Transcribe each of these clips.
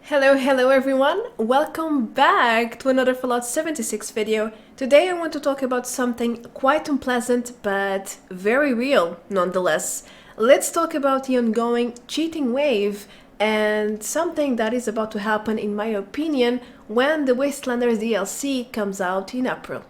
Hello everyone! Welcome back to another Fallout 76 video. Today I want to talk about something quite unpleasant but very real nonetheless. Let's talk about the ongoing cheating wave and something that is about to happen in my opinion when the Wastelanders DLC comes out in April.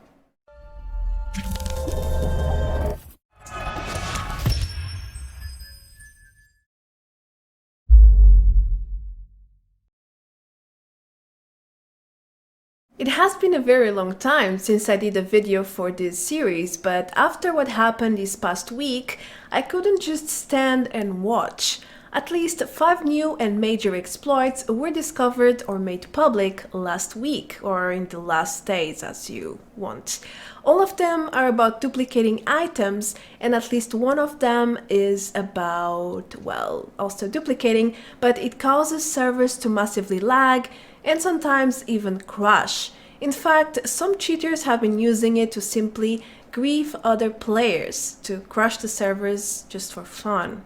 It has been a very long time since I did a video for this series, but after what happened this past week, I couldn't just stand and watch. At least 5 new and major exploits were discovered or made public last week, or in the last days as you want. All of them are about duplicating items, and at least one of them is about, well, also duplicating, but it causes servers to massively lag and sometimes even crash. In fact, some cheaters have been using it to simply grief other players, to crash the servers just for fun.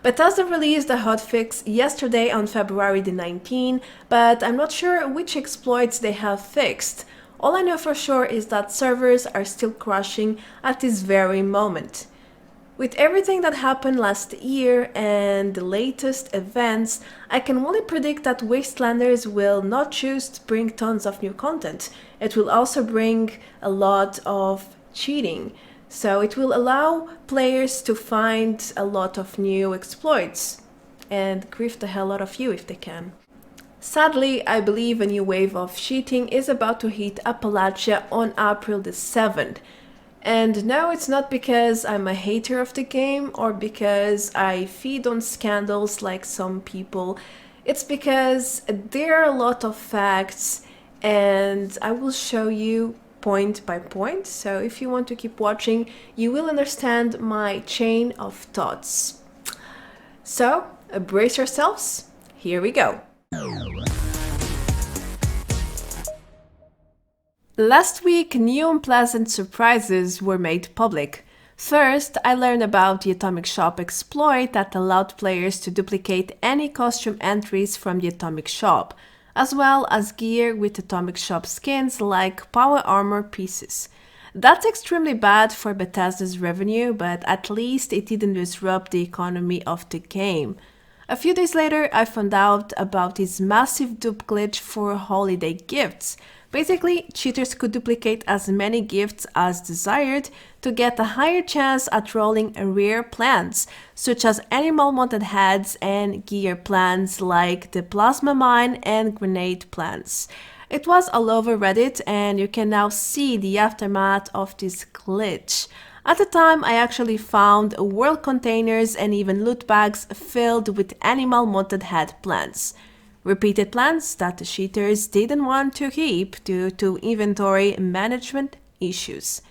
Bethesda released a hotfix yesterday on February the 19th, but I'm not sure which exploits they have fixed. All I know for sure is that servers are still crashing at this very moment. With everything that happened last year and the latest events, I can only predict that Wastelanders will not choose to bring tons of new content. It will also bring a lot of cheating. So it will allow players to find a lot of new exploits and grief the hell out of you if they can. Sadly, I believe a new wave of cheating is about to hit Appalachia on April the 7th. And no, it's not because I'm a hater of the game or because I feed on scandals like some people. It's because there are a lot of facts and I will show you point by point. So if you want to keep watching, you will understand my chain of thoughts. So, brace yourselves. Here we go. Last week, new unpleasant surprises were made public. First, I learned about the Atomic Shop exploit that allowed players to duplicate any costume entries from the Atomic Shop, as well as gear with Atomic Shop skins like power armor pieces. That's extremely bad for Bethesda's revenue, but at least it didn't disrupt the economy of the game. A few days later, I found out about this massive dupe glitch for holiday gifts. Basically, cheaters could duplicate as many gifts as desired to get a higher chance at rolling rare plants, such as animal-mounted heads and gear plants like the plasma mine and grenade plants. It was all over Reddit and you can now see the aftermath of this glitch. At the time, I actually found world containers and even loot bags filled with animal-mounted head plants. Repeated plants that the cheaters didn't want to keep due to inventory management issues.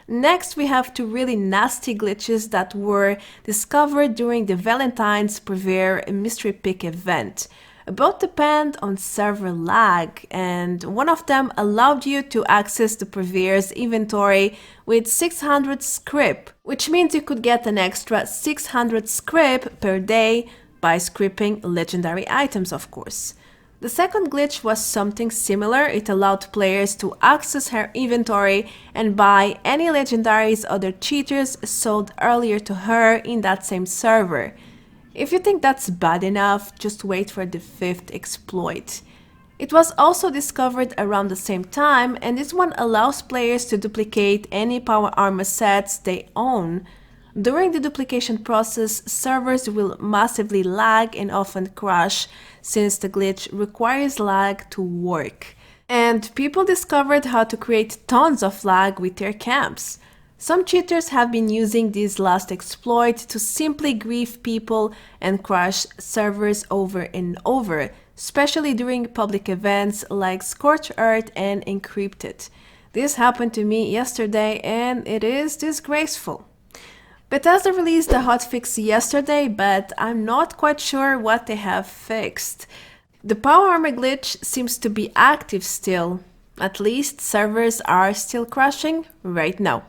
Next, we have 2 really nasty glitches that were discovered during the Valentine's Purveyor mystery pick event. Both depend on server lag, and one of them allowed you to access the Purveyor's inventory with 600 scrip, which means you could get an extra 600 scrip per day by scripting legendary items, of course. The second glitch was something similar. It allowed players to access her inventory and buy any legendaries other cheaters sold earlier to her in that same server. If you think that's bad enough, just wait for the 5th exploit. It was also discovered around the same time, and this one allows players to duplicate any power armor sets they own. During the duplication process, servers will massively lag and often crash since the glitch requires lag to work. And people discovered how to create tons of lag with their camps. Some cheaters have been using this last exploit to simply grief people and crash servers over and over, especially during public events like Scorched Earth and Encrypted. This happened to me yesterday and it is disgraceful. Bethesda released a hotfix yesterday, but I'm not quite sure what they have fixed. The power armor glitch seems to be active still. At least servers are still crashing right now.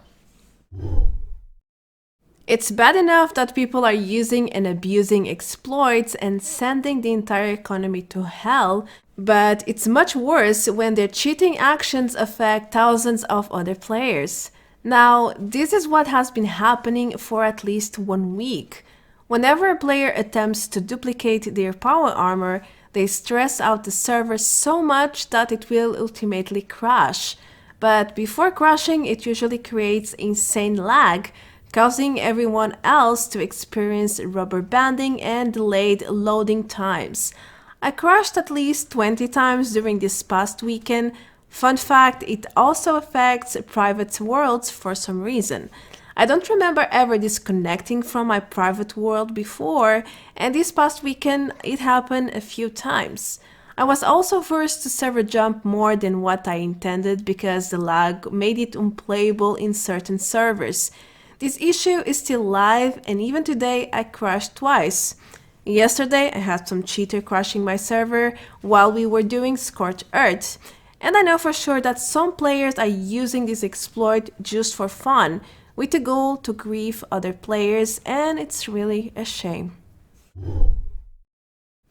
It's bad enough that people are using and abusing exploits and sending the entire economy to hell, but it's much worse when their cheating actions affect thousands of other players. Now, this is what has been happening for at least 1 week. Whenever a player attempts to duplicate their power armor, they stress out the server so much that it will ultimately crash. But before crashing, it usually creates insane lag, causing everyone else to experience rubber banding and delayed loading times. I crashed at least 20 times during this past weekend. Fun fact, it also affects private worlds for some reason. I don't remember ever disconnecting from my private world before, and this past weekend it happened a few times. I was also forced to server jump more than what I intended because the lag made it unplayable in certain servers. This issue is still live, and even today I crashed twice. Yesterday I had some cheater crashing my server while we were doing Scorched Earth, and I know for sure that some players are using this exploit just for fun, with the goal to grief other players, and it's really a shame.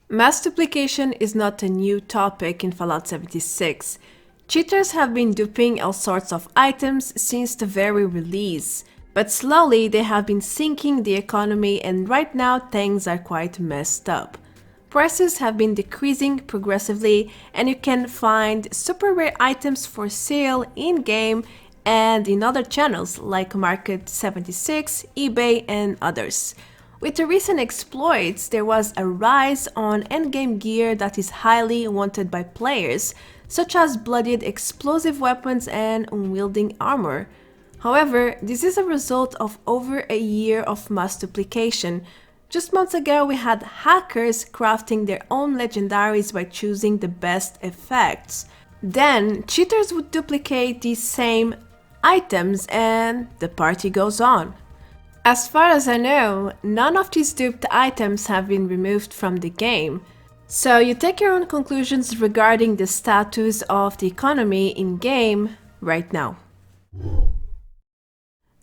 Mass duplication is not a new topic in Fallout 76. Cheaters have been duping all sorts of items since the very release, but slowly they have been sinking the economy, and right now things are quite messed up. Prices have been decreasing progressively, and you can find super rare items for sale in-game and in other channels like Market 76, eBay, and others. With the recent exploits, there was a rise on endgame gear that is highly wanted by players, such as bloodied explosive weapons and unwielding armor. However, this is a result of over a year of mass duplication. Just months ago, we had hackers crafting their own legendaries by choosing the best effects. Then, cheaters would duplicate these same items and the party goes on. As far as I know, none of these duped items have been removed from the game. So you take your own conclusions regarding the status of the economy in-game right now.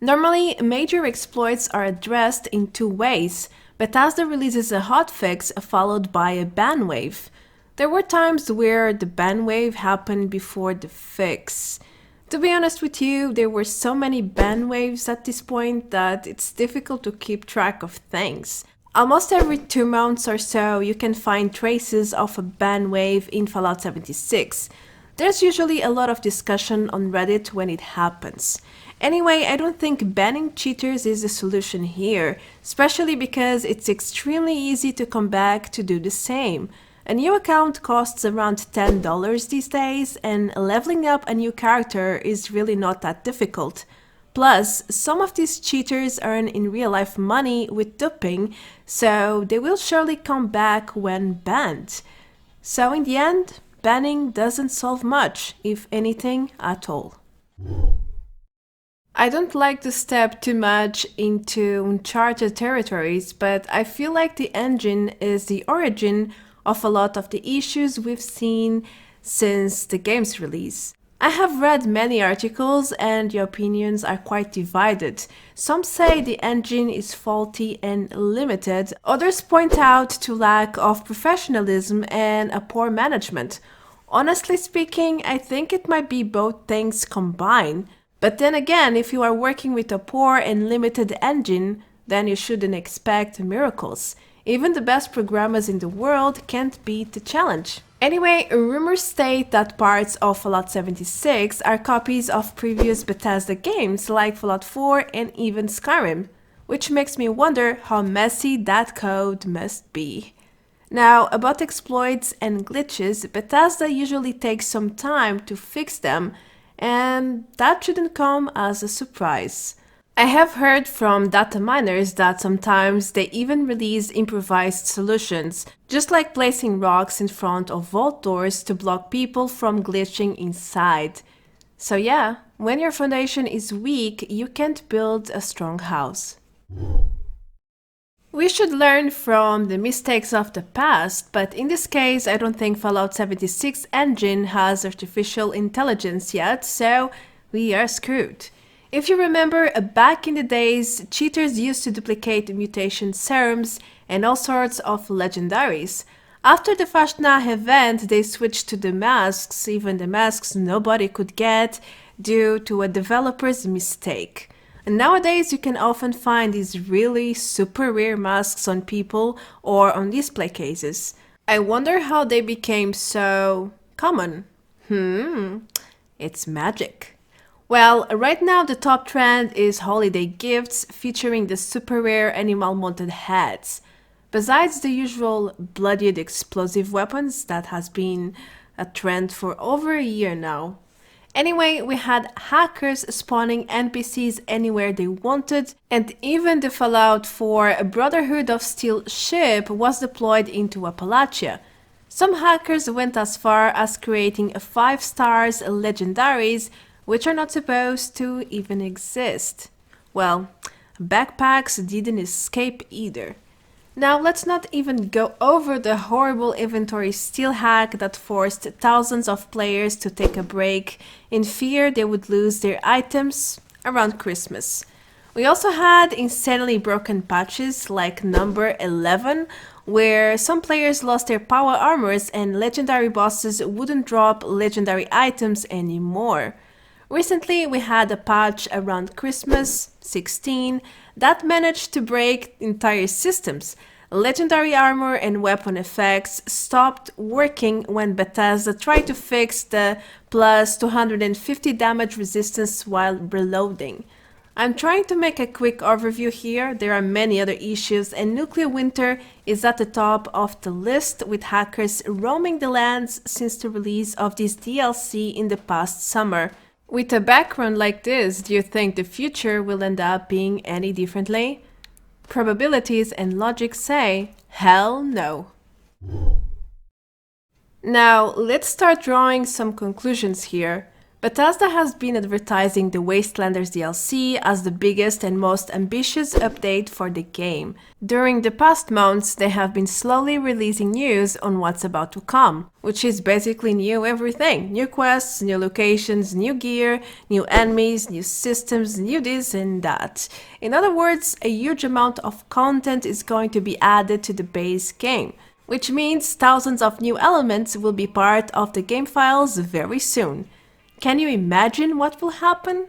Normally, major exploits are addressed in two ways. Bethesda releases a hotfix followed by a ban wave. There were times where the ban wave happened before the fix. To be honest with you, there were so many ban waves at this point that it's difficult to keep track of things. Almost every 2 months or so, you can find traces of a ban wave in Fallout 76. There's usually a lot of discussion on Reddit when it happens. Anyway, I don't think banning cheaters is the solution here, especially because it's extremely easy to come back to do the same. A new account costs around $10 these days, and leveling up a new character is really not that difficult. Plus, some of these cheaters earn in real life money with duping, so they will surely come back when banned. So in the end, banning doesn't solve much, if anything at all. I don't like to step too much into uncharted territories, but I feel like the engine is the origin of a lot of the issues we've seen since the game's release. I have read many articles and the opinions are quite divided. Some say the engine is faulty and limited, others point out to lack of professionalism and a poor management. Honestly speaking, I think it might be both things combined. But then again, if you are working with a poor and limited engine, then you shouldn't expect miracles. Even the best programmers in the world can't beat the challenge. Anyway, rumors state that parts of Fallout 76 are copies of previous Bethesda games like Fallout 4 and even Skyrim, which makes me wonder how messy that code must be. Now, about exploits and glitches, Bethesda usually takes some time to fix them, and that shouldn't come as a surprise. I have heard from data miners that sometimes they even release improvised solutions, just like placing rocks in front of vault doors to block people from glitching inside. So yeah, when your foundation is weak, you can't build a strong house. We should learn from the mistakes of the past, but in this case I don't think Fallout 76 engine has artificial intelligence yet, so we are screwed. If you remember, back in the days, cheaters used to duplicate mutation serums and all sorts of legendaries. After the Fashna event, they switched to the masks, even the masks nobody could get due to a developer's mistake. And nowadays you can often find these really super rare masks on people or on display cases. I wonder how they became so common. It's magic. Well, right now the top trend is holiday gifts featuring the super rare animal mounted hats. Besides the usual bloodied explosive weapons that has been a trend for over a year now. Anyway, we had hackers spawning NPCs anywhere they wanted, and even the Fallout 4 Brotherhood of Steel ship was deployed into Appalachia. Some hackers went as far as creating 5 stars legendaries, which are not supposed to even exist. Well, backpacks didn't escape either. Now let's not even go over the horrible inventory steal hack that forced thousands of players to take a break in fear they would lose their items around Christmas. We also had insanely broken patches like number 11, where some players lost their power armors and legendary bosses wouldn't drop legendary items anymore. Recently, we had a patch around Christmas 16 that managed to break entire systems. Legendary armor and weapon effects stopped working when Bethesda tried to fix the plus 250 damage resistance while reloading. I'm trying to make a quick overview here. There are many other issues, and nuclear winter is at the top of the list, with hackers roaming the lands since the release of this DLC in the past summer. With a background like this, do you think the future will end up being any differently? Probabilities and logic say, hell no. Now, let's start drawing some conclusions here. Bethesda has been advertising the Wastelanders DLC as the biggest and most ambitious update for the game. During the past months, they have been slowly releasing news on what's about to come, which is basically new everything. New quests, new locations, new gear, new enemies, new systems, new this and that. In other words, a huge amount of content is going to be added to the base game, which means thousands of new elements will be part of the game files very soon. Can you imagine what will happen?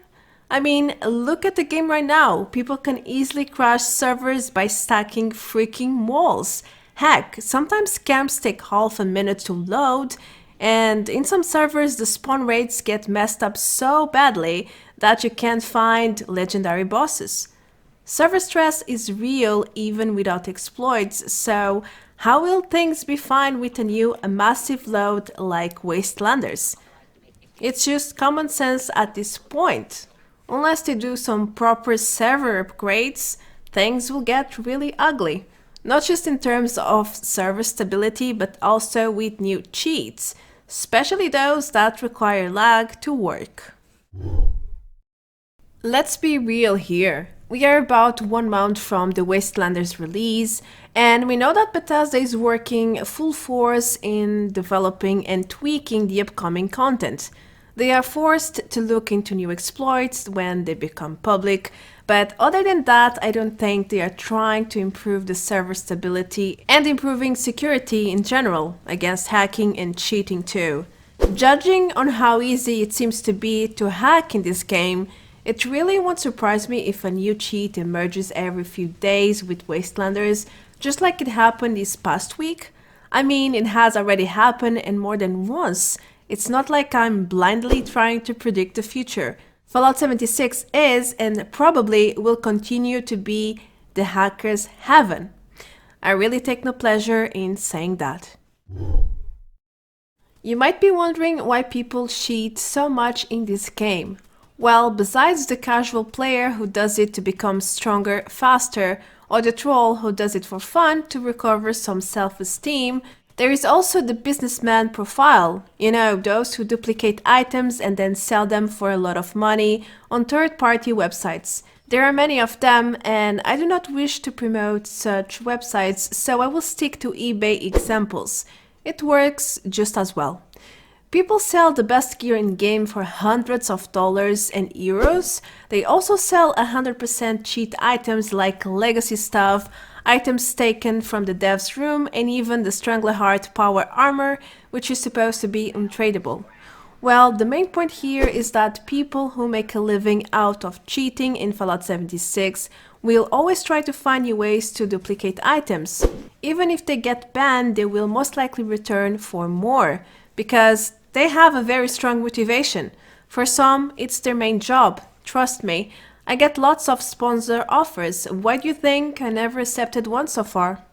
I mean, look at the game right now. People can easily crash servers by stacking freaking walls. Heck, sometimes camps take half a minute to load, and in some servers the spawn rates get messed up so badly that you can't find legendary bosses. Server stress is real even without exploits, so how will things be fine with a new massive load like Wastelanders? It's just common sense at this point. Unless they do some proper server upgrades, things will get really ugly. Not just in terms of server stability, but also with new cheats, especially those that require lag to work. Let's be real here. We are about 1 month from the Wastelanders release, and we know that Bethesda is working full force in developing and tweaking the upcoming content. They are forced to look into new exploits when they become public, but other than that, I don't think they are trying to improve the server stability and improving security in general, against hacking and cheating too. Judging on how easy it seems to be to hack in this game, it really won't surprise me if a new cheat emerges every few days with Wastelanders, just like it happened this past week. I mean, it has already happened and more than once. It's not like I'm blindly trying to predict the future. Fallout 76 is and probably will continue to be the hacker's heaven. I really take no pleasure in saying that. You might be wondering why people cheat so much in this game. Well, besides the casual player who does it to become stronger faster, or the troll who does it for fun to recover some self-esteem, there is also the businessman profile, you know, those who duplicate items and then sell them for a lot of money on third-party websites. There are many of them, and I do not wish to promote such websites, so I will stick to eBay examples. It works just as well. People sell the best gear in game for hundreds of dollars and euros. They also sell 100% cheat items like legacy stuff, items taken from the dev's room, and even the Strangleheart power armor, which is supposed to be untradeable. Well, the main point here is that people who make a living out of cheating in Fallout 76 will always try to find new ways to duplicate items. Even if they get banned, they will most likely return for more, because they have a very strong motivation. For some, it's their main job. Trust me, I get lots of sponsor offers. Why do you think I never accepted one so far?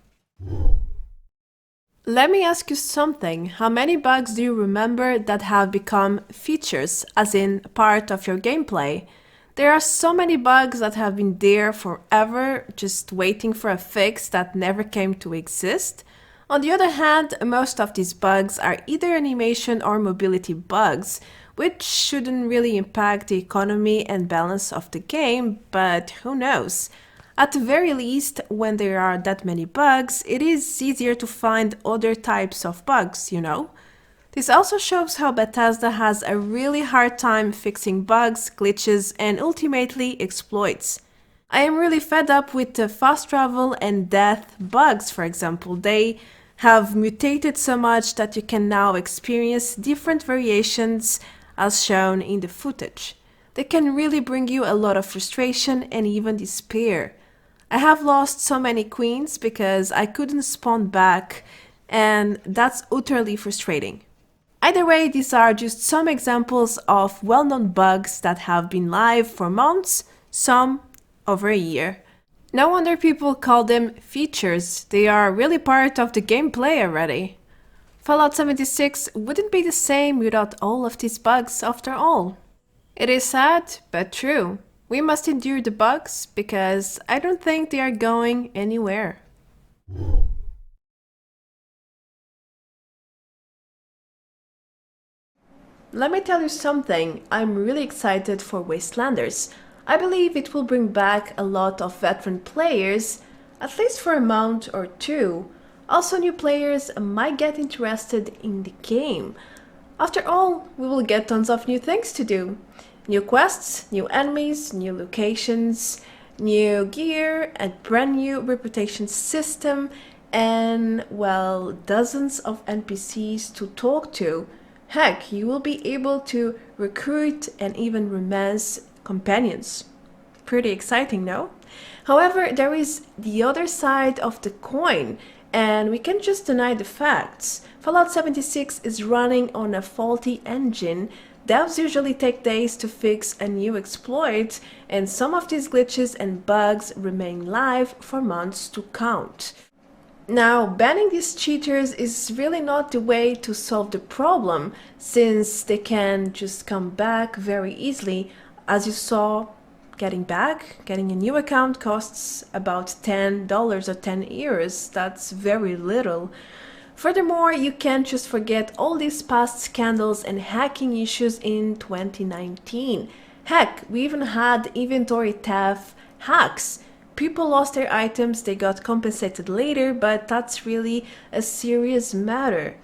Let me ask you something. How many bugs do you remember that have become features, as in part of your gameplay? There are so many bugs that have been there forever, just waiting for a fix that never came to exist. On the other hand, most of these bugs are either animation or mobility bugs, which shouldn't really impact the economy and balance of the game, but who knows? At the very least, when there are that many bugs, it is easier to find other types of bugs, you know? This also shows how Bethesda has a really hard time fixing bugs, glitches, and ultimately exploits. I am really fed up with the fast travel and death bugs, for example. They have mutated so much that you can now experience different variations as shown in the footage. They can really bring you a lot of frustration and even despair. I have lost so many queens because I couldn't spawn back, and that's utterly frustrating. Either way, these are just some examples of well-known bugs that have been live for months, some over a year. No wonder people call them features. They are really part of the gameplay already. Fallout 76 wouldn't be the same without all of these bugs after all. It is sad, but true. We must endure the bugs because I don't think they are going anywhere. Let me tell you something, I'm really excited for Wastelanders. I believe it will bring back a lot of veteran players, at least for a month or two. Also, new players might get interested in the game. After all, we will get tons of new things to do. New quests, new enemies, new locations, new gear, a brand new reputation system, and, well, dozens of NPCs to talk to. Heck, you will be able to recruit and even romance companions. Pretty exciting, no? However, there is the other side of the coin, and we can't just deny the facts. Fallout 76 is running on a faulty engine. Devs usually take days to fix a new exploit, and some of these glitches and bugs remain live for months to count. Now, banning these cheaters is really not the way to solve the problem, since they can just come back very easily. As you saw, getting a new account costs about $10 or 10 euros. That's very little. Furthermore, you can't just forget all these past scandals and hacking issues in 2019. Heck, we even had inventory theft hacks. People lost their items, they got compensated later, but that's really a serious matter.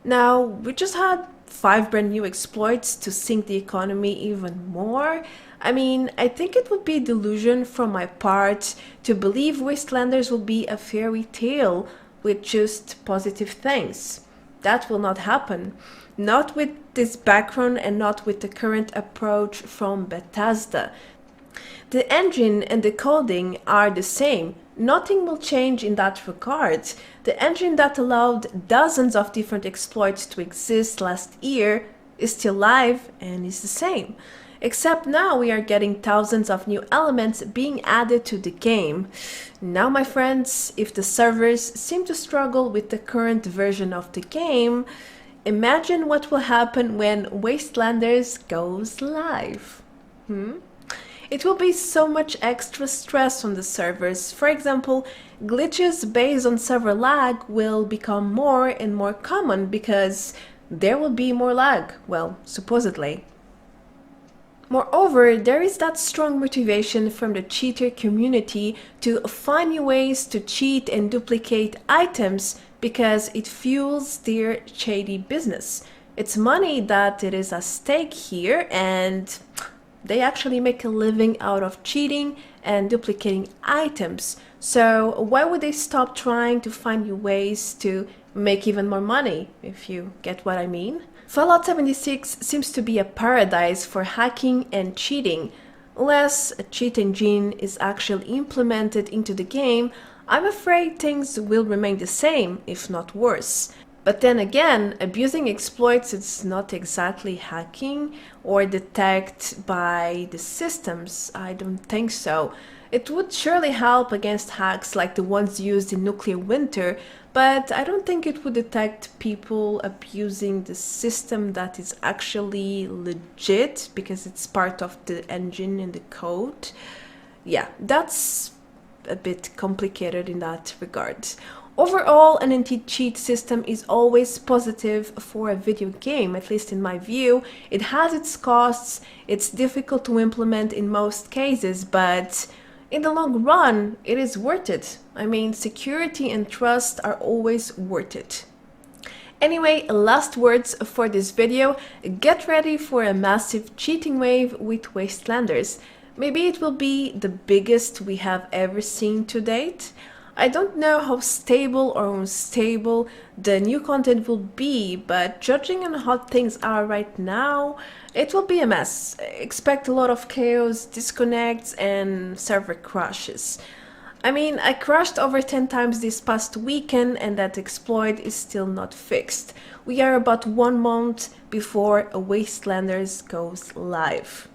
Now, we just had 5 brand new exploits to sink the economy even more. I mean, I think it would be delusion from my part to believe Wastelanders will be a fairy tale with just positive things. That will not happen. Not with this background and not with the current approach from Bethesda. The engine and the coding are the same. Nothing will change in that regard. The engine that allowed dozens of different exploits to exist last year is still live and is the same. Except now we are getting thousands of new elements being added to the game. Now, my friends, if the servers seem to struggle with the current version of the game, imagine what will happen when Wastelanders goes live. It will be so much extra stress on the servers. For example, glitches based on server lag will become more and more common because there will be more lag, well, supposedly. Moreover, there is that strong motivation from the cheater community to find new ways to cheat and duplicate items because it fuels their shady business. It's money that it is at stake here, and they actually make a living out of cheating and duplicating items. So why would they stop trying to find new ways to make even more money, if you get what I mean? Fallout 76 seems to be a paradise for hacking and cheating. Unless a cheat engine is actually implemented into the game, I'm afraid things will remain the same, if not worse. But then again, abusing exploits is not exactly hacking or detected by the systems. I don't think so. It would surely help against hacks like the ones used in Nuclear Winter, but I don't think it would detect people abusing the system that is actually legit because it's part of the engine and the code. Yeah, that's a bit complicated in that regard. Overall, an anti-cheat system is always positive for a video game, at least in my view. It has its costs, it's difficult to implement in most cases, but in the long run, it is worth it. I mean, security and trust are always worth it. Anyway, last words for this video. Get ready for a massive cheating wave with Wastelanders. Maybe it will be the biggest we have ever seen to date. I don't know how stable or unstable the new content will be, but judging on how things are right now, it will be a mess. Expect a lot of chaos, disconnects, and server crashes. I mean, I crashed over 10 times this past weekend and that exploit is still not fixed. We are about 1 month before Wastelanders goes live.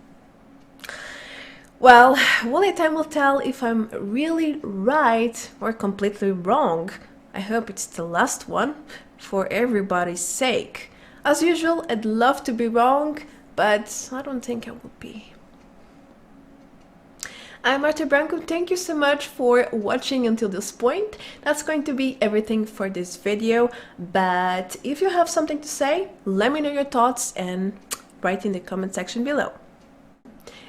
Well, only time will tell if I'm really right or completely wrong. I hope it's the last one, for everybody's sake. As usual, I'd love to be wrong, but I don't think I will be. I'm Marta Branco, thank you so much for watching until this point. That's going to be everything for this video, but if you have something to say, let me know your thoughts and write in the comment section below.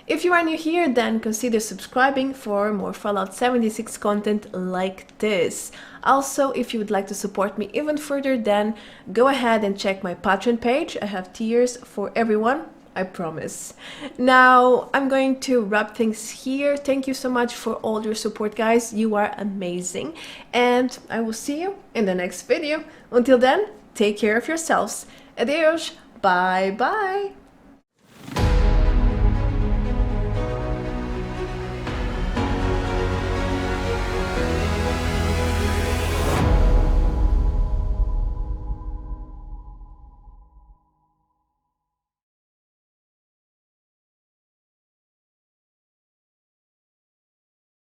If you are new here, then consider subscribing for more Fallout 76 content like this. Also, if you would like to support me even further, then go ahead and check my Patreon page. I have tiers for everyone, I promise. Now, I'm going to wrap things here. Thank you so much for all your support, guys. You are amazing. And I will see you in the next video. Until then, take care of yourselves. Adios. Bye-bye.